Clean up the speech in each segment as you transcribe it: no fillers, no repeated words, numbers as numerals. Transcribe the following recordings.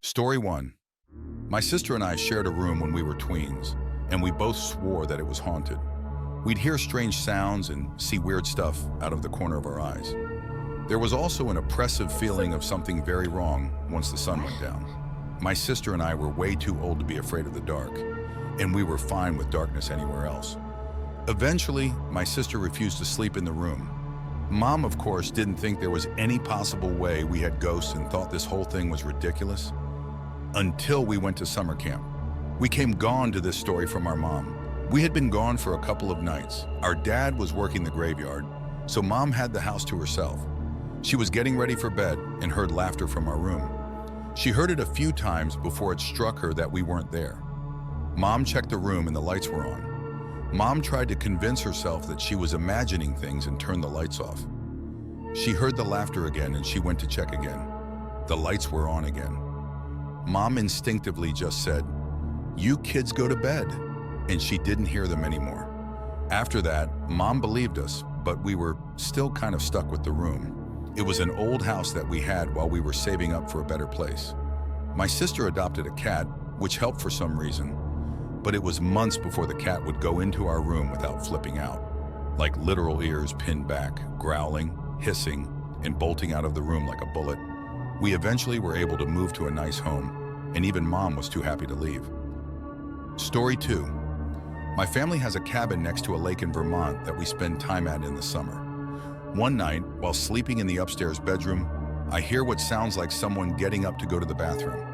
Story 1. My sister and I shared a room when we were tweens, and we both swore that it was haunted. We'd hear strange sounds and see weird stuff out of the corner of our eyes. There was also an oppressive feeling of something very wrong once the sun went down. My sister and I were way too old to be afraid of the dark, and we were fine with darkness anywhere else. Eventually, my sister refused to sleep in the room. Mom, of course, didn't think there was any possible way we had ghosts and thought this whole thing was ridiculous. Until we went to summer camp. We came gone to this story from our mom. We had been gone for a couple of nights. Our dad was working the graveyard, so Mom had the house to herself. She was getting ready for bed and heard laughter from our room. She heard it a few times before it struck her that we weren't there. Mom checked the room and the lights were on. Mom tried to convince herself that she was imagining things and turned the lights off. She heard the laughter again and she went to check again. The lights were on again. Mom instinctively just said, "You kids go to bed," and she didn't hear them anymore. After that, Mom believed us, but we were still kind of stuck with the room. It was an old house that we had while we were saving up for a better place. My sister adopted a cat, which helped for some reason, but it was months before the cat would go into our room without flipping out, like literal ears pinned back, growling, hissing, and bolting out of the room like a bullet. We eventually were able to move to a nice home, and even Mom was too happy to leave. Story 2. My family has a cabin next to a lake in Vermont that we spend time at in the summer. One night, while sleeping in the upstairs bedroom, I hear what sounds like someone getting up to go to the bathroom.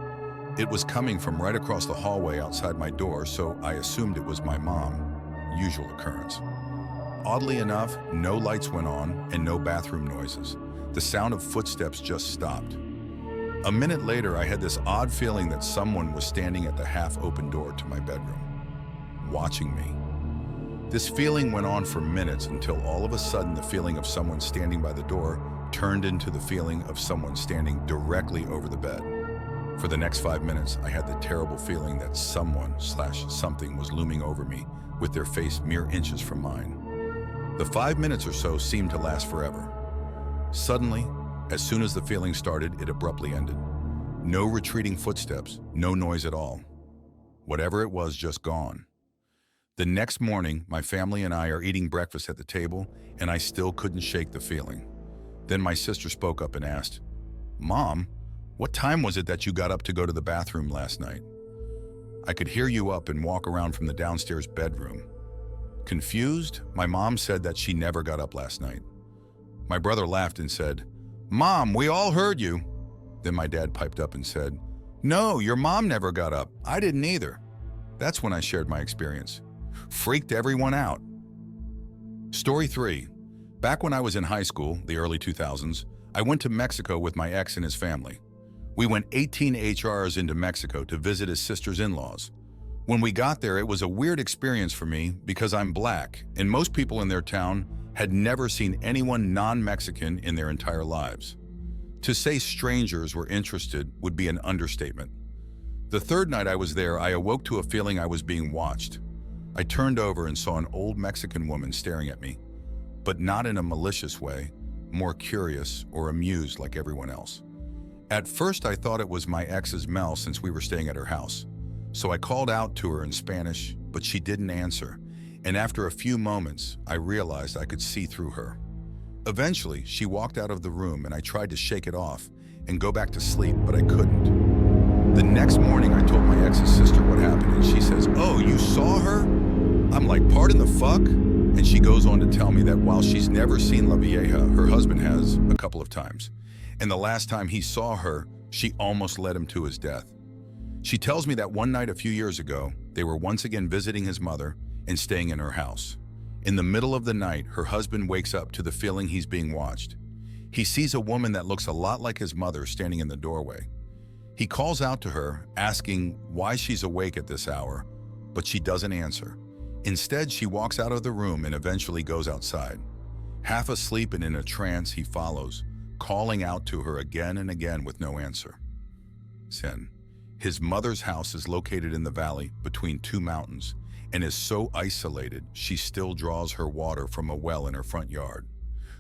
It was coming from right across the hallway outside my door, so I assumed it was my mom. Usual occurrence. Oddly enough, no lights went on and no bathroom noises. The sound of footsteps just stopped. A minute later, I had this odd feeling that someone was standing at the half-open door to my bedroom, watching me. This feeling went on for minutes until all of a sudden the feeling of someone standing by the door turned into the feeling of someone standing directly over the bed. For the next 5 minutes, I had the terrible feeling that someone/something was looming over me with their face mere inches from mine. The 5 minutes or so seemed to last forever. Suddenly, as soon as the feeling started, it abruptly ended. No retreating footsteps, no noise at all. Whatever it was, just gone. The next morning, my family and I are eating breakfast at the table, and I still couldn't shake the feeling. Then my sister spoke up and asked, "Mom, what time was it that you got up to go to the bathroom last night? I could hear you up and walk around from the downstairs bedroom." Confused, my mom said that she never got up last night. My brother laughed and said, "Mom, we all heard you." Then my dad piped up and said, "No, your mom never got up. I didn't either." That's when I shared my experience. Freaked everyone out. Story 3. Back when I was in high school, the early 2000s, I went to Mexico with my ex and his family. We went 18 HRs into Mexico to visit his sister's in-laws. When we got there, it was a weird experience for me because I'm black, and most people in their town had never seen anyone non-Mexican in their entire lives. To say strangers were interested would be an understatement. The third night I was there, I awoke to a feeling I was being watched. I turned over and saw an old Mexican woman staring at me, but not in a malicious way, more curious or amused like everyone else. At first, I thought it was my ex's Mel since we were staying at her house. So I called out to her in Spanish, but she didn't answer. And after a few moments, I realized I could see through her. Eventually, she walked out of the room and I tried to shake it off and go back to sleep, but I couldn't. The next morning, I told my ex's sister what happened and she says, "Oh, you saw her?" I'm like, "Pardon the fuck?" And she goes on to tell me that while she's never seen La Vieja, her husband has a couple of times. And the last time he saw her, she almost led him to his death. She tells me that one night a few years ago, they were once again visiting his mother and staying in her house. In the middle of the night, her husband wakes up to the feeling he's being watched. He sees a woman that looks a lot like his mother standing in the doorway. He calls out to her, asking why she's awake at this hour, but she doesn't answer. Instead, she walks out of the room and eventually goes outside. Half asleep and in a trance, he follows, calling out to her again and again with no answer. Sin. His mother's house is located in the valley between two mountains and is so isolated she still draws her water from a well in her front yard.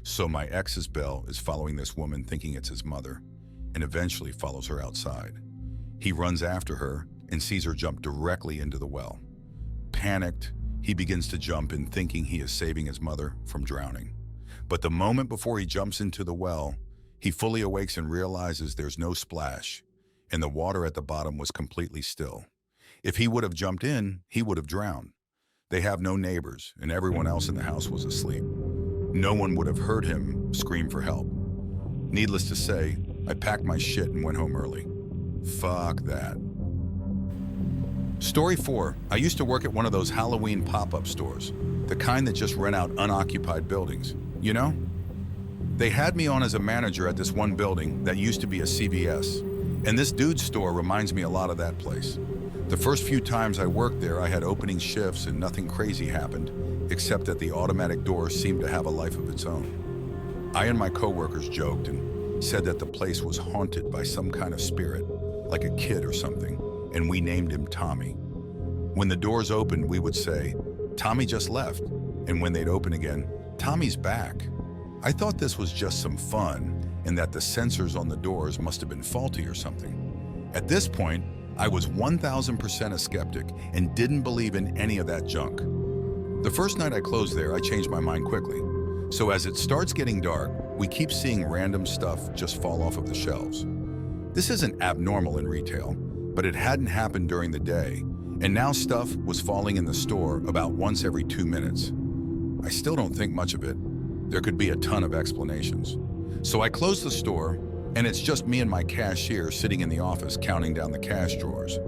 So my ex's Belle is following this woman thinking it's his mother and eventually follows her outside. He runs after her and sees her jump directly into the well. Panicked, he begins to jump in thinking he is saving his mother from drowning. But the moment before he jumps into the well, he fully awakes and realizes there's no splash, and the water at the bottom was completely still. If he would have jumped in, he would have drowned. They have no neighbors, and everyone else in the house was asleep. No one would have heard him scream for help. Needless to say, I packed my shit and went home early. Fuck that. Story 4. I used to work at one of those Halloween pop-up stores, the kind that just rent out unoccupied buildings. You know? They had me on as a manager at this one building that used to be a CVS, and this dude's store reminds me a lot of that place. The first few times I worked there, I had opening shifts and nothing crazy happened, except that the automatic door seemed to have a life of its own. I and my coworkers joked and said that the place was haunted by some kind of spirit, like a kid or something, and we named him Tommy. When the doors opened, we would say, "Tommy just left," and when they'd open again, "Tommy's back." I thought this was just some fun and that the sensors on the doors must have been faulty or something. At this point, I was 1000% a skeptic and didn't believe in any of that junk. The first night I closed there, I changed my mind quickly. So as it starts getting dark, we keep seeing random stuff just fall off of the shelves. This isn't abnormal in retail, but it hadn't happened during the day, and now stuff was falling in the store about once every 2 minutes. I still don't think much of it. There could be a ton of explanations. So I closed the store, and it's just me and my cashier sitting in the office counting down the cash drawers.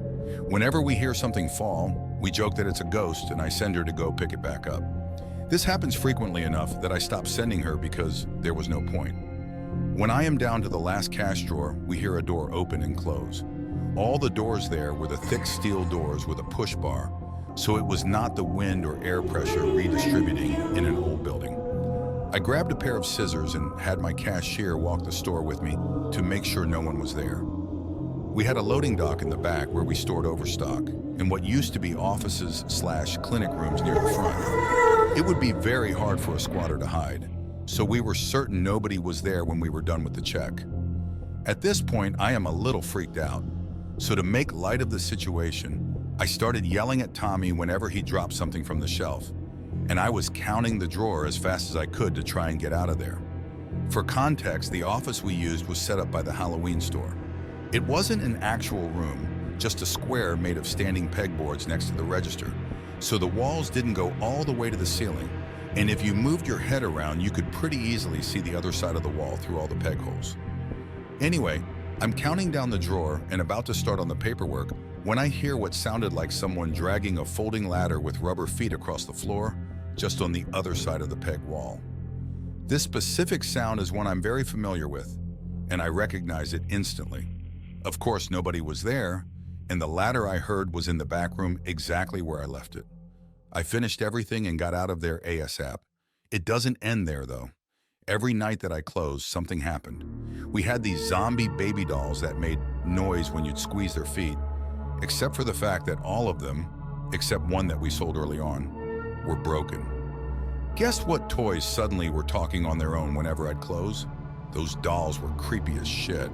Whenever we hear something fall, we joke that it's a ghost, and I send her to go pick it back up. This happens frequently enough that I stopped sending her because there was no point. When I am down to the last cash drawer, we hear a door open and close. All the doors there were the thick steel doors with a push bar, so it was not the wind or air pressure redistributing in an old building. I grabbed a pair of scissors and had my cashier walk the store with me to make sure no one was there. We had a loading dock in the back where we stored overstock and what used to be offices/clinic rooms near the front. It would be very hard for a squatter to hide, so we were certain nobody was there when we were done with the check. At this point, I am a little freaked out, so to make light of the situation, I started yelling at Tommy whenever he dropped something from the shelf, and I was counting the drawer as fast as I could to try and get out of there. For context, the office we used was set up by the Halloween store. It wasn't an actual room, just a square made of standing pegboards next to the register, so the walls didn't go all the way to the ceiling, and if you moved your head around, you could pretty easily see the other side of the wall through all the peg holes. Anyway, I'm counting down the drawer and about to start on the paperwork when I hear what sounded like someone dragging a folding ladder with rubber feet across the floor, just on the other side of the peg wall. This specific sound is one I'm very familiar with, and I recognize it instantly. Of course, nobody was there, and the ladder I heard was in the back room exactly where I left it. I finished everything and got out of there ASAP. It doesn't end there, though. Every night that I closed, something happened. We had these zombie baby dolls that made noise when you'd squeeze their feet, except for the fact that all of them, except one that we sold early on, were broken. Guess what toys suddenly were talking on their own whenever I'd close? Those dolls were creepy as shit.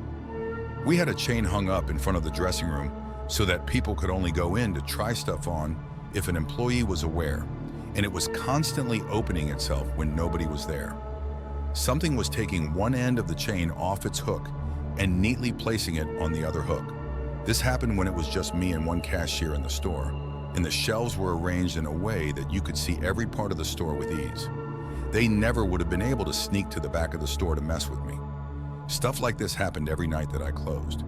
We had a chain hung up in front of the dressing room so that people could only go in to try stuff on if an employee was aware, and it was constantly opening itself when nobody was there. Something was taking one end of the chain off its hook and neatly placing it on the other hook. This happened when it was just me and one cashier in the store, and the shelves were arranged in a way that you could see every part of the store with ease. They never would have been able to sneak to the back of the store to mess with me. Stuff like this happened every night that I closed,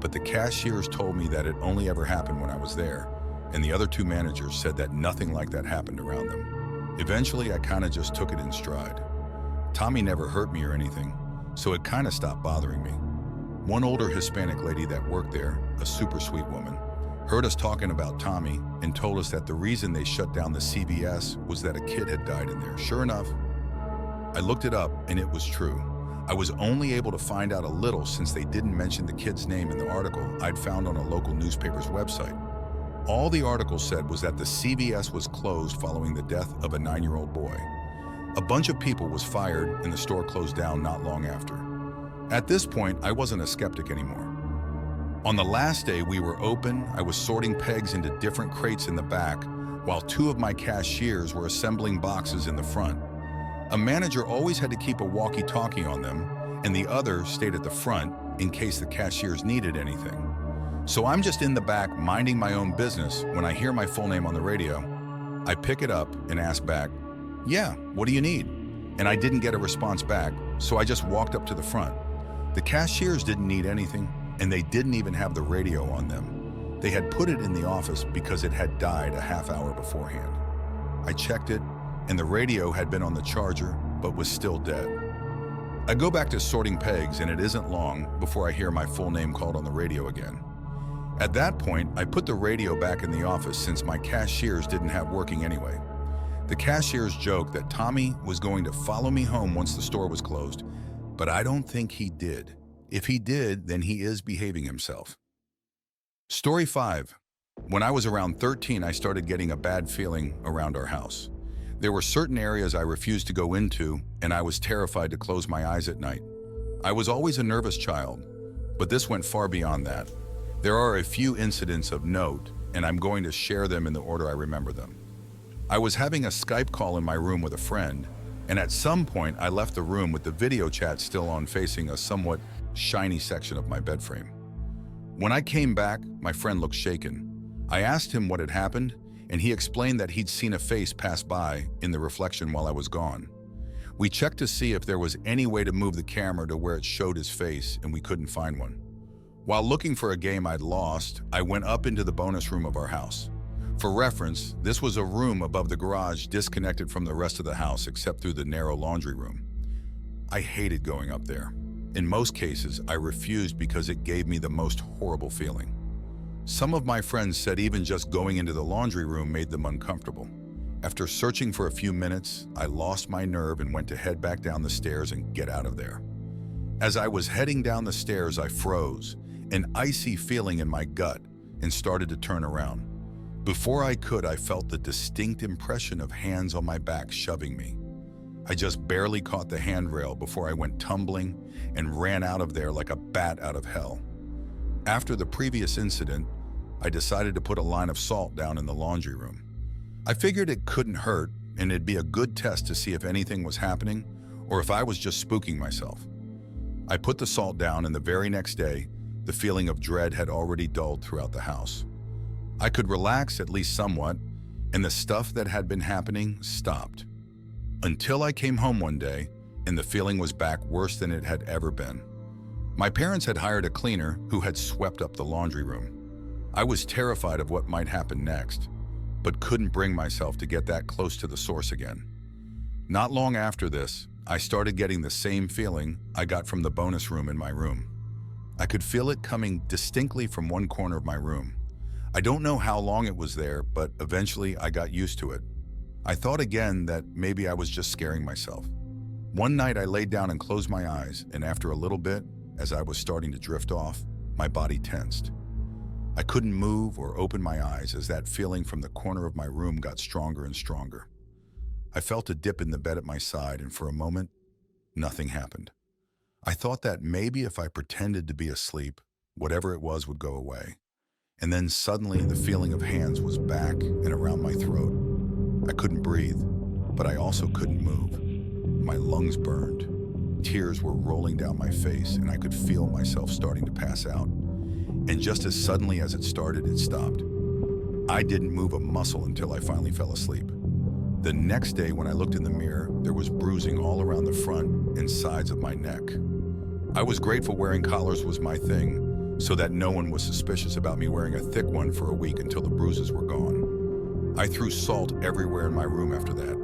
but the cashiers told me that it only ever happened when I was there, and the other two managers said that nothing like that happened around them. Eventually, I kind of just took it in stride. Tommy never hurt me or anything, so it kind of stopped bothering me. One older Hispanic lady that worked there, a super sweet woman, heard us talking about Tommy and told us that the reason they shut down the CVS was that a kid had died in there. Sure enough, I looked it up and it was true. I was only able to find out a little since they didn't mention the kid's name in the article I'd found on a local newspaper's website. All the article said was that the CVS was closed following the death of a 9-year-old boy. A bunch of people was fired and the store closed down not long after. At this point, I wasn't a skeptic anymore. On the last day we were open, I was sorting pegs into different crates in the back, while two of my cashiers were assembling boxes in the front. A manager always had to keep a walkie-talkie on them, and the other stayed at the front in case the cashiers needed anything. So I'm just in the back minding my own business when I hear my full name on the radio. I pick it up and ask back, "Yeah, what do you need?" And I didn't get a response back, so I just walked up to the front. The cashiers didn't need anything, and they didn't even have the radio on them. They had put it in the office because it had died a half hour beforehand. I checked it, and the radio had been on the charger, but was still dead. I go back to sorting pegs, and it isn't long before I hear my full name called on the radio again. At that point, I put the radio back in the office since my cashiers didn't have working anyway. The cashiers joked that Tommy was going to follow me home once the store was closed, but I don't think he did. If he did, then he is behaving himself. Story 5. When I was around 13, I started getting a bad feeling around our house. There were certain areas I refused to go into, and I was terrified to close my eyes at night. I was always a nervous child, but this went far beyond that. There are a few incidents of note, and I'm going to share them in the order I remember them. I was having a Skype call in my room with a friend, and at some point I left the room with the video chat still on facing a somewhat shiny section of my bed frame. When I came back, my friend looked shaken. I asked him what had happened, and he explained that he'd seen a face pass by in the reflection while I was gone. We checked to see if there was any way to move the camera to where it showed his face, and we couldn't find one. While looking for a game I'd lost, I went up into the bonus room of our house. For reference, this was a room above the garage disconnected from the rest of the house except through the narrow laundry room. I hated going up there. In most cases, I refused because it gave me the most horrible feeling. Some of my friends said even just going into the laundry room made them uncomfortable. After searching for a few minutes, I lost my nerve and went to head back down the stairs and get out of there. As I was heading down the stairs, I froze, an icy feeling in my gut, and started to turn around. Before I could, I felt the distinct impression of hands on my back shoving me. I just barely caught the handrail before I went tumbling and ran out of there like a bat out of hell. After the previous incident, I decided to put a line of salt down in the laundry room. I figured it couldn't hurt, and it'd be a good test to see if anything was happening or if I was just spooking myself. I put the salt down, and the very next day, the feeling of dread had already dulled throughout the house. I could relax at least somewhat, and the stuff that had been happening stopped. Until I came home one day, and the feeling was back worse than it had ever been. My parents had hired a cleaner who had swept up the laundry room. I was terrified of what might happen next, but couldn't bring myself to get that close to the source again. Not long after this, I started getting the same feeling I got from the bonus room in my room. I could feel it coming distinctly from one corner of my room. I don't know how long it was there, but eventually I got used to it. I thought again that maybe I was just scaring myself. One night I laid down and closed my eyes, and after a little bit, as I was starting to drift off, my body tensed. I couldn't move or open my eyes as that feeling from the corner of my room got stronger and stronger. I felt a dip in the bed at my side, and for a moment, nothing happened. I thought that maybe if I pretended to be asleep, whatever it was would go away. And then suddenly the feeling of hands was back and around my throat. I couldn't breathe, but I also couldn't move. My lungs burned. Tears were rolling down my face, and I could feel myself starting to pass out. And just as suddenly as it started, it stopped. I didn't move a muscle until I finally fell asleep. The next day when I looked in the mirror, there was bruising all around the front and sides of my neck. I was grateful wearing collars was my thing, so that no one was suspicious about me wearing a thick one for a week until the bruises were gone. I threw salt everywhere in my room after that.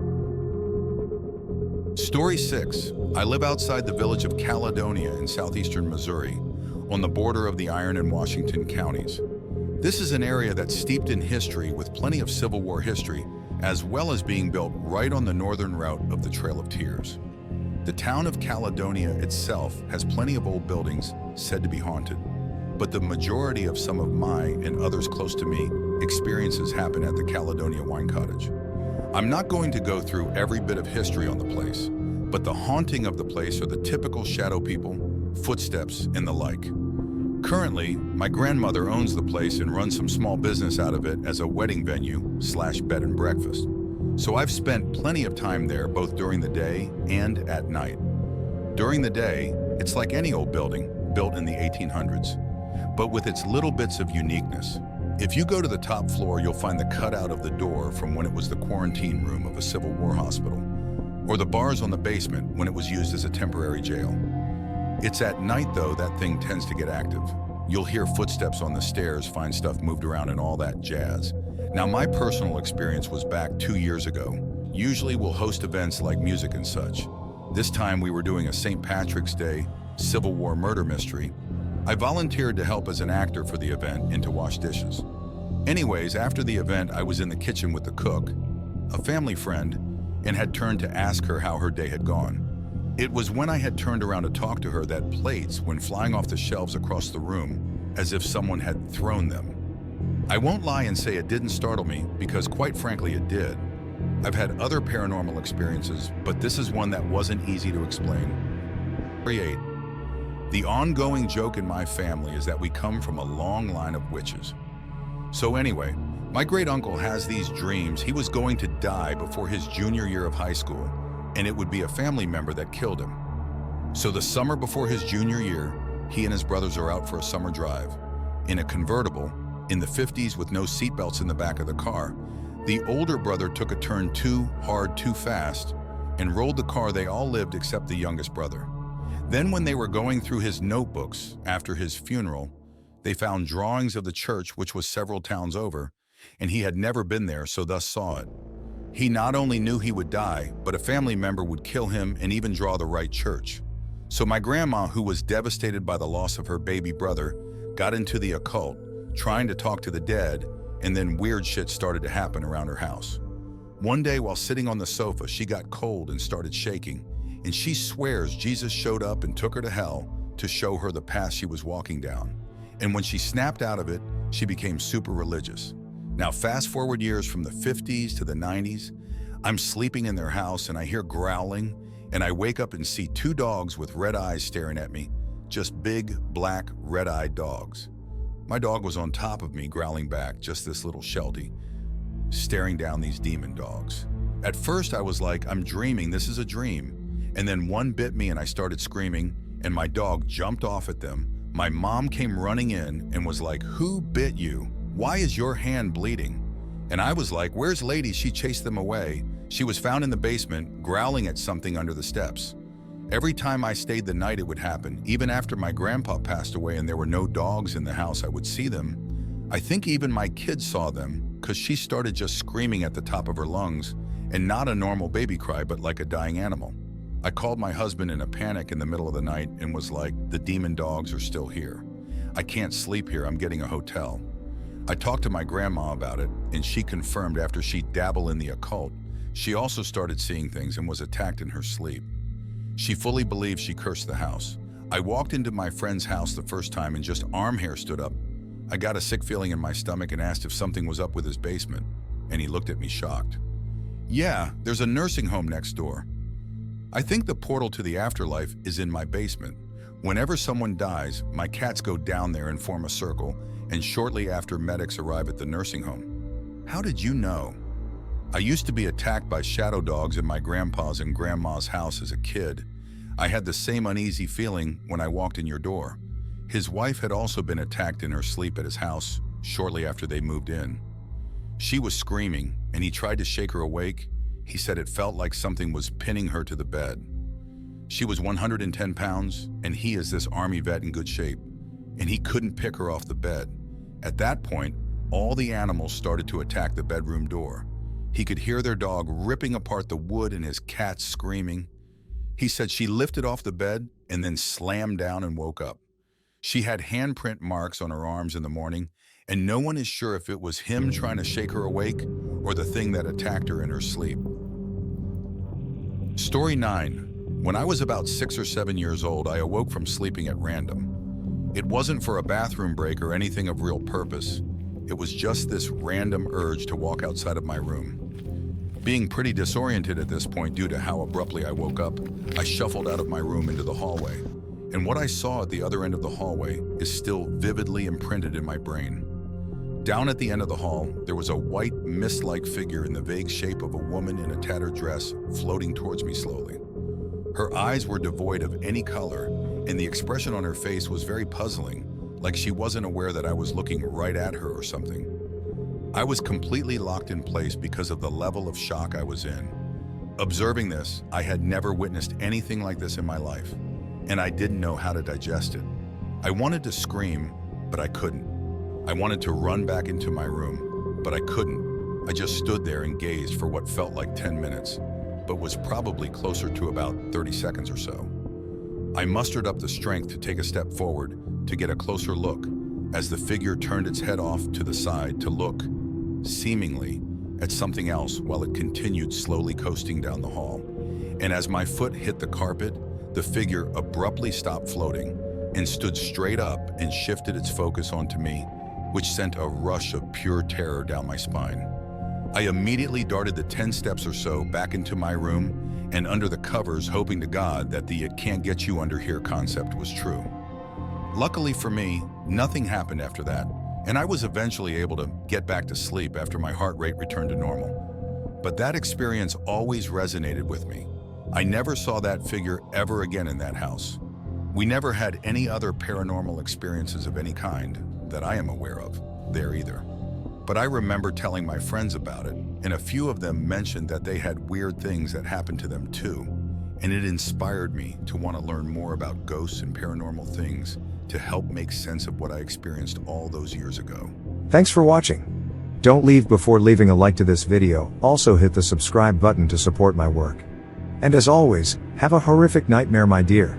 Story 6. I live outside the village of Caledonia in southeastern Missouri, on the border of the Iron and Washington counties. This is an area that's steeped in history with plenty of Civil War history, as well as being built right on the northern route of the Trail of Tears. The town of Caledonia itself has plenty of old buildings said to be haunted, but the majority of some of my and others close to me experiences happen at the Caledonia Wine Cottage. I'm not going to go through every bit of history on the place, but the haunting of the place are the typical shadow people, footsteps, and the like. Currently, my grandmother owns the place and runs some small business out of it as a wedding venue/bed and breakfast. So I've spent plenty of time there both during the day and at night. During the day, it's like any old building built in the 1800s, but with its little bits of uniqueness. If you go to the top floor, you'll find the cutout of the door from when it was the quarantine room of a Civil War hospital, or the bars on the basement when it was used as a temporary jail. It's at night, though, that thing tends to get active. You'll hear footsteps on the stairs, find stuff moved around, and all that jazz. Now, my personal experience was back 2 years ago. Usually we'll host events like music and such. This time we were doing a St. Patrick's Day Civil War murder mystery. I volunteered to help as an actor for the event and to wash dishes. Anyways, after the event, I was in the kitchen with the cook, a family friend, and had turned to ask her how her day had gone. It was when I had turned around to talk to her that plates went flying off the shelves across the room as if someone had thrown them. I won't lie and say it didn't startle me, because quite frankly it did. I've had other paranormal experiences, but this is one that wasn't easy to explain. Story 8. The ongoing joke in my family is that we come from a long line of witches. So anyway, my great uncle has these dreams he was going to die before his junior year of high school, and it would be a family member that killed him. So the summer before his junior year, he and his brothers are out for a summer drive. In a convertible, in the 50s with no seatbelts in the back of the car, the older brother took a turn too hard, too fast, and rolled the car. They all lived except the youngest brother. Then when they were going through his notebooks after his funeral, they found drawings of the church, which was several towns over, and he had never been there, so thus saw it. He not only knew he would die, but a family member would kill him and even draw the right church. So my grandma, who was devastated by the loss of her baby brother, got into the occult, trying to talk to the dead, and then weird shit started to happen around her house. One day while sitting on the sofa, she got cold and started shaking, and she swears Jesus showed up and took her to hell to show her the path she was walking down. And when she snapped out of it, she became super religious. Now fast forward years from the 50s to the 90s, I'm sleeping in their house and I hear growling, and I wake up and see 2 dogs with red eyes staring at me, just big, black, red-eyed dogs. My dog was on top of me, growling back, just this little Sheltie, staring down these demon dogs. At first I was like, I'm dreaming, this is a dream. And then one bit me and I started screaming, and my dog jumped off at them. My mom came running in and was like, "Who bit you? Why is your hand bleeding?" And I was like, "Where's Lady?" She chased them away. She was found in the basement, growling at something under the steps. Every time I stayed the night, it would happen. Even after my grandpa passed away and there were no dogs in the house, I would see them. I think even my kids saw them, because she started just screaming at the top of her lungs, and not a normal baby cry, but like a dying animal. I called my husband in a panic in the middle of the night and was like, "The demon dogs are still here. I can't sleep here, I'm getting a hotel." I talked to my grandma about it, and she confirmed after she'd dabble in the occult, she also started seeing things and was attacked in her sleep. She fully believed she cursed the house. I walked into my friend's house the first time and just arm hair stood up. I got a sick feeling in my stomach and asked if something was up with his basement, and he looked at me shocked. "Yeah, there's a nursing home next door. I think the portal to the afterlife is in my basement. Whenever someone dies, my cats go down there and form a circle, and shortly after medics arrive at the nursing home." "How did you know?" "I used to be attacked by shadow dogs in my grandpa's and grandma's house as a kid. I had the same uneasy feeling when I walked in your door. His wife had also been attacked in her sleep at his house shortly after they moved in. She was screaming, and he tried to shake her awake. He said it felt like something was pinning her to the bed. She was 110 pounds, and he is this army vet in good shape, and he couldn't pick her off the bed. At that point, all the animals started to attack the bedroom door. He could hear their dog ripping apart the wood and his cats screaming. He said she lifted off the bed and then slammed down and woke up. She had handprint marks on her arms in the morning, and no one is sure if it was him trying to shake her awake or the thing that attacked her in her sleep." Story 9. When I was about 6 or 7 years old, I awoke from sleeping at random. It wasn't for a bathroom break or anything of real purpose. It was just this random urge to walk outside of my room. Being pretty disoriented at this point due to how abruptly I woke up, I shuffled out of my room into the hallway. And what I saw at the other end of the hallway is still vividly imprinted in my brain. Down at the end of the hall, there was a white, mist-like figure in the vague shape of a woman in a tattered dress floating towards me slowly. Her eyes were devoid of any color, and the expression on her face was very puzzling, like she wasn't aware that I was looking right at her or something. I was completely locked in place because of the level of shock I was in. Observing this, I had never witnessed anything like this in my life, and I didn't know how to digest it. I wanted to scream, but I couldn't. I wanted to run back into my room, but I couldn't. I just stood there and gazed for what felt like 10 minutes, but was probably closer to about 30 seconds or so. I mustered up the strength to take a step forward to get a closer look as the figure turned its head off to the side to look, seemingly, at something else while it continued slowly coasting down the hall. And as my foot hit the carpet, the figure abruptly stopped floating and stood straight up and shifted its focus onto me, which sent a rush of pure terror down my spine. I immediately darted the 10 steps or so back into my room and under the covers, hoping to God that the "it can't get you under here" concept was true. Luckily for me, nothing happened after that, and I was eventually able to get back to sleep after my heart rate returned to normal. But that experience always resonated with me. I never saw that figure ever again in that house. We never had any other paranormal experiences of any kind that I am aware of there either. But I remember telling my friends about it, and a few of them mentioned that they had weird things that happened to them too, and it inspired me to want to learn more about ghosts and paranormal things to help make sense of what I experienced all those years ago. Thanks for watching. Don't leave before leaving a like to this video. Also hit the subscribe button to support my work. And as always, have a horrific nightmare, my dear.